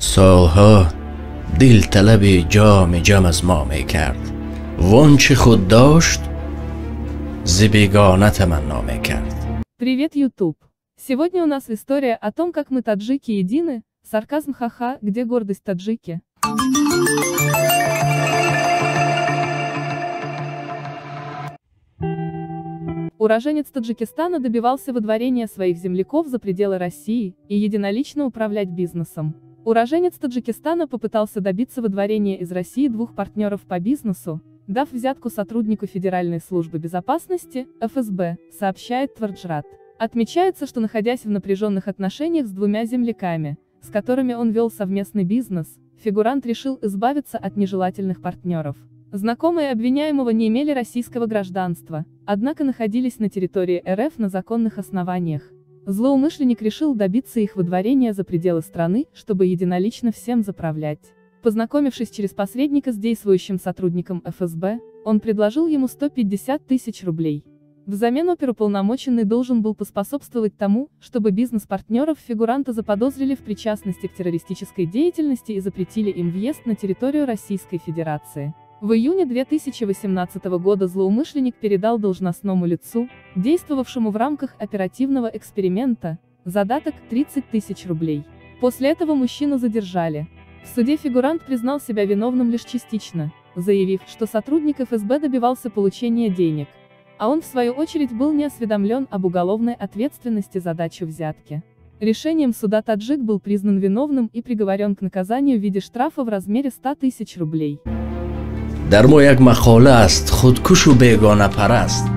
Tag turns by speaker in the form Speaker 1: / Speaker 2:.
Speaker 1: سالها دل طلب جام جم از ما می کرد وانچه خود داشت ز بیگانه تمنا می کرد.
Speaker 2: Привет, YouTube! Сегодня у нас история о том, как мы таджики едины, сарказм ха-ха, где гордость таджики. Уроженец Таджикистана добивался выдворения своих земляков за пределы России и единолично управлять бизнесом. Уроженец Таджикистана попытался добиться выдворения из России двух партнеров по бизнесу, дав взятку сотруднику Федеральной службы безопасности, ФСБ, сообщает Тварджрат. Отмечается, что находясь в напряженных отношениях с двумя земляками, с которыми он вел совместный бизнес, фигурант решил избавиться от нежелательных партнеров. Знакомые обвиняемого не имели российского гражданства, однако находились на территории РФ на законных основаниях. Злоумышленник решил добиться их выдворения за пределы страны, чтобы единолично всем заправлять. Познакомившись через посредника с действующим сотрудником ФСБ, он предложил ему 150 тысяч рублей. Взамен оперуполномоченный должен был поспособствовать тому, чтобы бизнес-партнеров фигуранта заподозрили в причастности к террористической деятельности и запретили им въезд на территорию Российской Федерации. В июне 2018 года злоумышленник передал должностному лицу, действовавшему в рамках оперативного эксперимента, задаток 30 тысяч рублей. После этого мужчину задержали. В суде фигурант признал себя виновным лишь частично, заявив, что сотрудник ФСБ добивался получения денег, а он в свою очередь был не осведомлен об уголовной ответственности за дачу взятки. Решением суда таджик был признан виновным и приговорен к наказанию в виде штрафа в размере 100 тысяч рублей.
Speaker 1: در ما یک مقاله است خودکش و بیگانه پرست